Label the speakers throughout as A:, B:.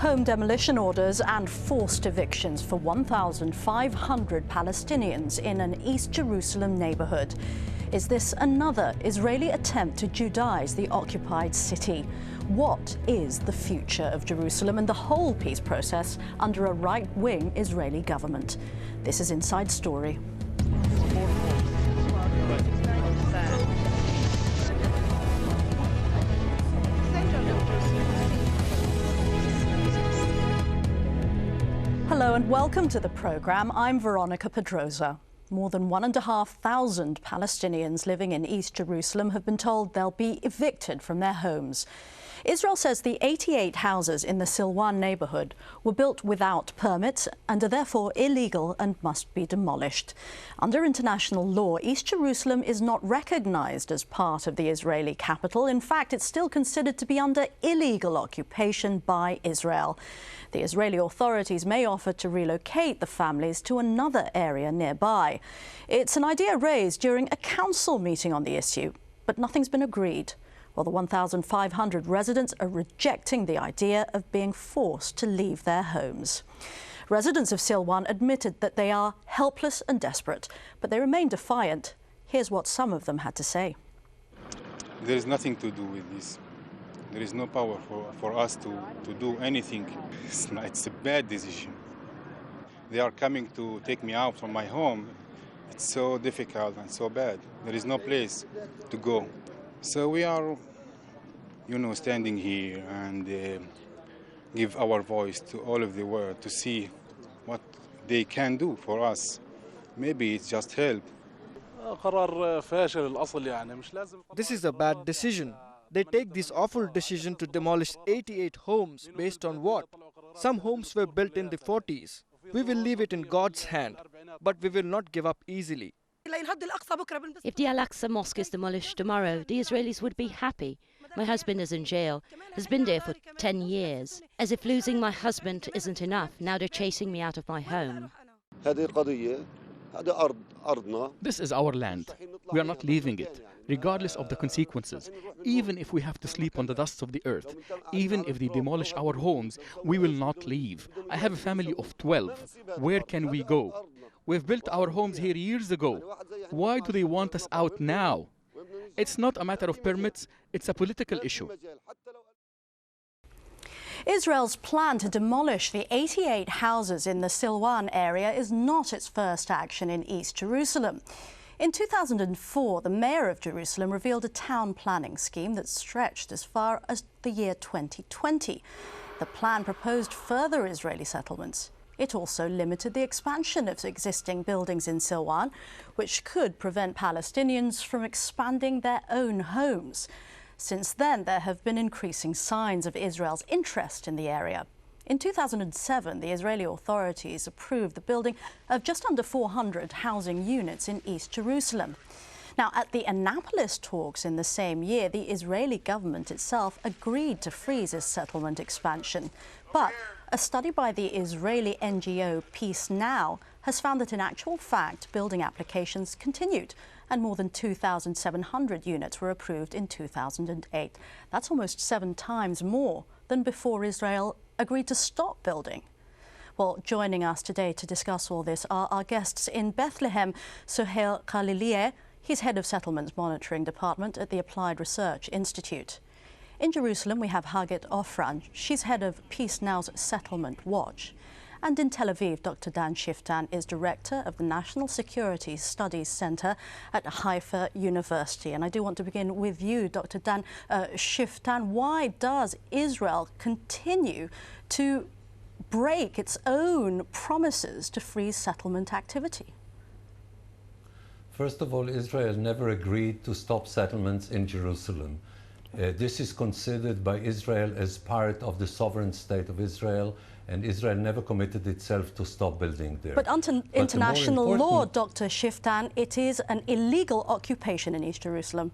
A: Home demolition orders and forced evictions for 1,500 Palestinians in an East Jerusalem neighborhood. Is this another Israeli attempt to Judaize the occupied city? What is the future of Jerusalem and the whole peace process under a right-wing Israeli government? This is Inside Story. Hello and welcome to the programme. I'm Veronica Pedrosa. More than 1,500 Palestinians living in East Jerusalem have been told they'll be evicted from their homes. Israel says the 88 houses in the Silwan neighbourhood were built without permits and are therefore illegal and must be demolished. Under international law, East Jerusalem is not recognised as part of the Israeli capital. In fact, it's still considered to be under illegal occupation by Israel. The Israeli authorities may offer to relocate the families to another area nearby. It's an idea raised during a council meeting on the issue, but nothing's been agreed. Well, the 1,500 residents are rejecting the idea of being forced to leave their homes. Residents of Silwan admitted that they are helpless and desperate, but they remain defiant. Here's what some of them had to say.
B: There is nothing to do with this. There is no power for us to do anything. It's a bad decision. They are coming to take me out from my home. It's so difficult and so bad. There is no place to go. So we are, standing here and give our voice to all of the world to see what they can do for us. Maybe it's just help.
C: This is a bad decision. They take this awful decision to demolish 88 homes based on what? Some homes were built in the 40s. We will leave it in God's hand, but we will not give up easily.
D: If the Al-Aqsa Mosque is demolished tomorrow, the Israelis would be happy. My husband is in jail, has been there for 10 years. As if losing my husband isn't enough, now they're chasing me out of my home.
E: This is our land. We are not leaving it, regardless of the consequences. Even if we have to sleep on the dust of the earth, even if they demolish our homes, we will not leave. I have a family of 12. Where can we go? We've built our homes here years ago. Why do they want us out now? It's not a matter of permits, it's a political issue.
A: Israel's plan to demolish the 88 houses in the Silwan area is not its first action in East Jerusalem. In 2004, the mayor of Jerusalem revealed a town planning scheme that stretched as far as the year 2020. The plan proposed further Israeli settlements. It also limited the expansion of existing buildings in Silwan, which could prevent Palestinians from expanding their own homes. Since then, there have been increasing signs of Israel's interest in the area. In 2007, the Israeli authorities approved the building of just under 400 housing units in East Jerusalem. Now, at the Annapolis talks in the same year, the Israeli government itself agreed to freeze its settlement expansion. But a study by the Israeli NGO Peace Now has found that in actual fact, building applications continued, and more than 2,700 units were approved in 2008. That's almost 7 times more than before Israel agreed to stop building. Well, joining us today to discuss all this are our guests in Bethlehem, Suhail Khalilieh. He's head of Settlements Monitoring Department at the Applied Research Institute. In Jerusalem, we have Hagit Ofran. She's head of Peace Now's Settlement Watch. And in Tel Aviv, Dr. Dan Shiftan is director of the National Security Studies Center at Haifa University. And I do want to begin with you, Dr. Dan Shiftan. Why does Israel continue to break its own promises to freeze settlement activity?
F: First of all, Israel never agreed to stop settlements in Jerusalem. This is considered by Israel as part of the sovereign state of Israel, and Israel never committed itself to stop building there.
A: But under international law, Dr. Shiftan, it is an illegal occupation in East Jerusalem.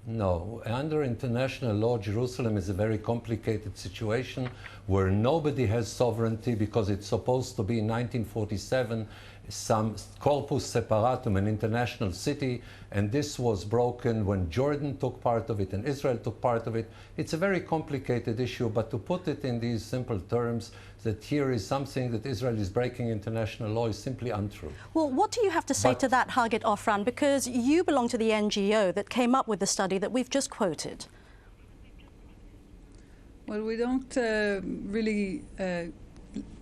F: No, under international law, Jerusalem is a very complicated situation where nobody has sovereignty because it's supposed to be in 1947 some corpus separatum, an international city, and this was broken when Jordan took part of it and Israel took part of it. It's a very complicated issue, but to put it in these simple terms, that here is something that Israel is breaking international law is simply untrue.
A: Well, what do you have to say to that, Hagit Ofran? Because you belong to the NGO that came up with the study that we've just quoted.
G: Well, we don't really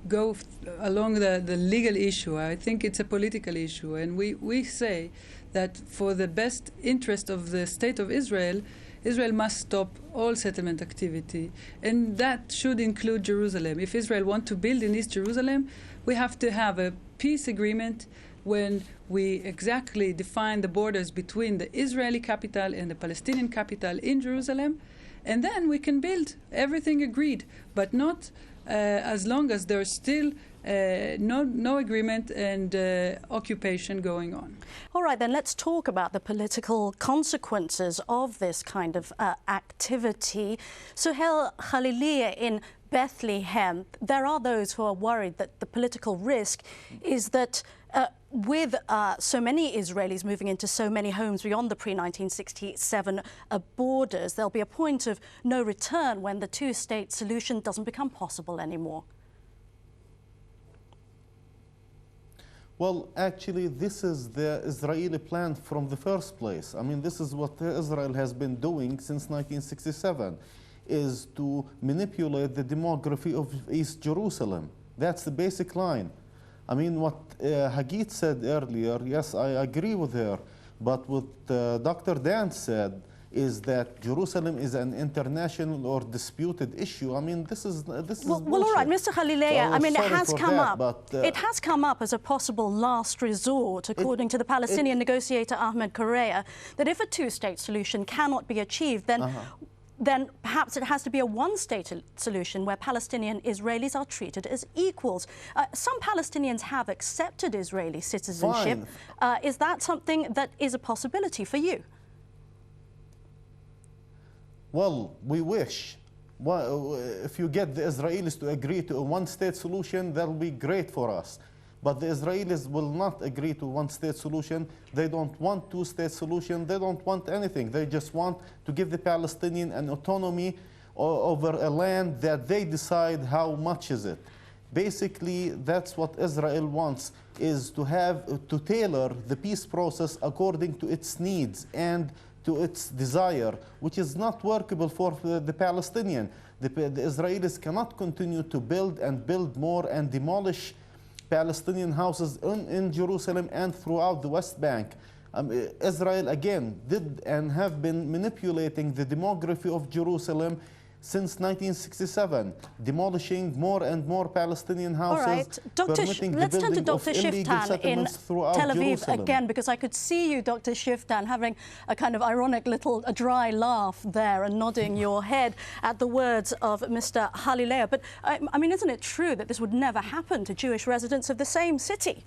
G: go along the legal issue. I think it's a political issue, and we say that for the best interest of the state of Israel, Israel must stop all settlement activity, and that should include Jerusalem. If Israel wants to build in East Jerusalem, we have to have a peace agreement when we exactly define the borders between the Israeli capital and the Palestinian capital in Jerusalem, and then we can build everything agreed, but not as long as there's still no agreement and occupation going on.
A: All right, then let's talk about the political consequences of this kind of activity. Suhail Khaliliya in Bethlehem, there are those who are worried that the political risk is that with so many Israelis moving into so many homes beyond the pre-1967 borders, there'll be a point of no return when the two-state solution doesn't become possible anymore.
H: Well, actually, this is the Israeli plan from the first place. I mean, this is what Israel has been doing since 1967, is to manipulate the demography of East Jerusalem. That's the basic line. I mean, what Hagit said earlier, yes, I agree with her, but what Dr. Dan said is that Jerusalem is an international or disputed issue. I mean, this is
A: well, all right, Mr. Khaliliya,
H: so
A: I mean, it has come
H: that,
A: up.
H: But,
A: it has come up as a possible last resort, according to the Palestinian negotiator Ahmed Correa, that if a two-state solution cannot be achieved, then perhaps it has to be a one-state solution where Palestinian Israelis are treated as equals. Some Palestinians have accepted Israeli citizenship. Is that something that is a possibility for you?
H: Well, we wish. Well, if you get the Israelis to agree to a one-state solution, that'll be great for us. But the Israelis will not agree to one-state solution. They don't want two-state solution. They don't want anything. They just want to give the Palestinian an autonomy over a land that they decide how much is it. Basically, that's what Israel wants, is to tailor the peace process according to its needs and to its desire, which is not workable for the Palestinian. The Israelis cannot continue to build and build more and demolish Palestinian houses in Jerusalem and throughout the West Bank. Israel, again, did and have been manipulating the demography of Jerusalem since 1967, demolishing more and more Palestinian houses.
A: All right, let's turn to Dr. Shiftan in Tel Aviv
H: Jerusalem.
A: Again, because I could see you, Dr. Shiftan, having a kind of ironic little dry laugh there and nodding your head at the words of Mr. Khaliliya. But I mean, isn't it true that this would never happen to Jewish residents of the same city?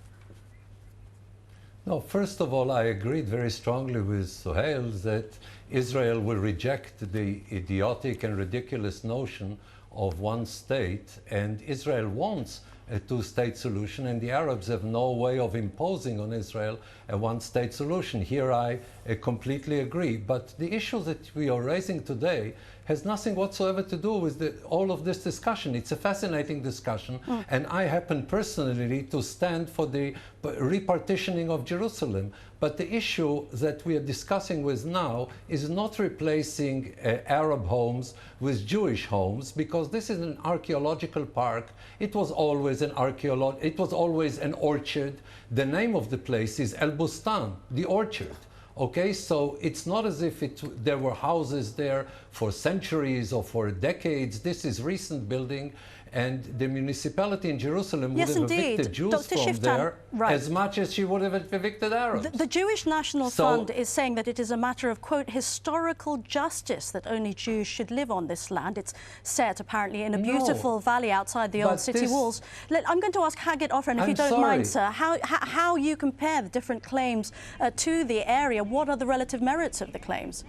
F: No, first of all, I agreed very strongly with Suhail that Israel will reject the idiotic and ridiculous notion of one state, and Israel wants a two-state solution, and the Arabs have no way of imposing on Israel a one-state solution. Here I completely agree, but the issue that we are raising today has nothing whatsoever to do with all of this discussion. It's a fascinating discussion, and I happen personally to stand for the repartitioning of Jerusalem. But the issue that we are discussing with now is not replacing Arab homes with Jewish homes, because this is an archaeological park. It was always an orchard. The name of the place is El Bustan, the orchard. Okay, so it's not as if there were houses there for centuries or for decades. This is recent building, and the municipality in Jerusalem would have evicted Jews from there as much as she would have evicted Arabs.
A: The Jewish National Fund is saying that it is a matter of, quote, historical justice that only Jews should live on this land. It's set apparently in a beautiful valley outside the old city walls. I'm going to ask Hagit Ofran, if you don't mind, sir, how you compare the different claims to the area. What are the relative merits of the claims?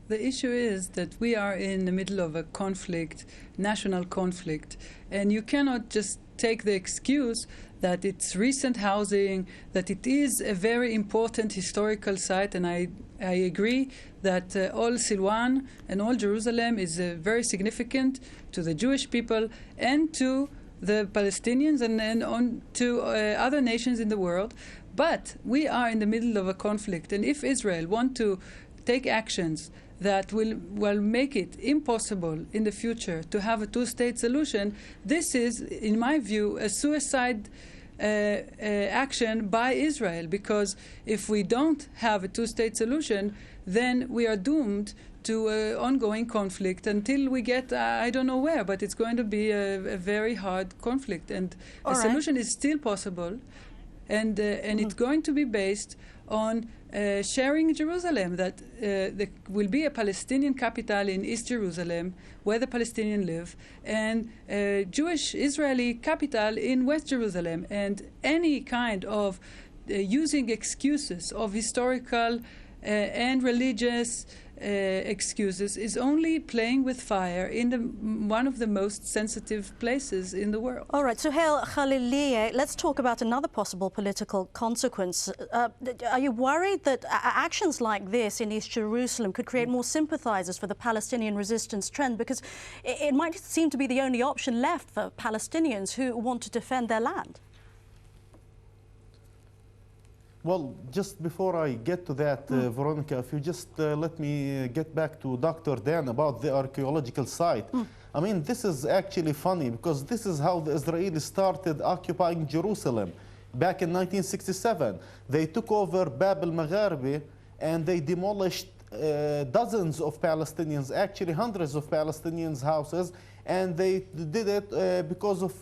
G: The issue is that we are in the middle of a conflict, national conflict, and you cannot just take the excuse that it's recent housing, that it is a very important historical site, and I agree that all Silwan and all Jerusalem is very significant to the Jewish people and to the Palestinians and on to other nations in the world. But we are in the middle of a conflict, and if Israel want to take actions that will make it impossible in the future to have a two-state solution, this is, in my view, a suicide action by Israel, because if we don't have a two-state solution, then we are doomed to ongoing conflict until we get, I don't know where, but it's going to be a very hard conflict. And a solution is still possible, and it's going to be based on sharing Jerusalem, that there will be a Palestinian capital in East Jerusalem where the Palestinians live, and a Jewish Israeli capital in West Jerusalem. And any kind of using excuses of historical and religious excuses is only playing with fire in one of the most sensitive places in the world.
A: All right, Suhail Khalili, let's talk about another possible political consequence. Are you worried that actions like this in East Jerusalem could create more sympathizers for the Palestinian resistance trend? Because it might seem to be the only option left for Palestinians who want to defend their land.
H: Well, just before I get to that, Veronica, if you just let me get back to Dr. Dan about the archaeological site. I mean, this is actually funny, because this is how the Israelis started occupying Jerusalem back in 1967. They took over Bab al-Magharbi and they demolished dozens of Palestinians, actually hundreds of Palestinians' houses, and they did it because of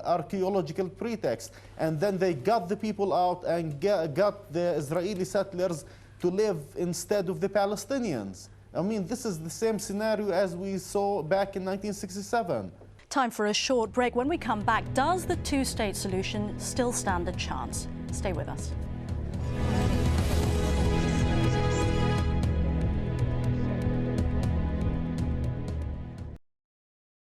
H: archaeological pretext. And then they got the people out and got the Israeli settlers to live instead of the Palestinians. I mean, this is the same scenario as we saw back in 1967.
A: Time for a short break. When we come back, does the two-state solution still stand a chance? Stay with us.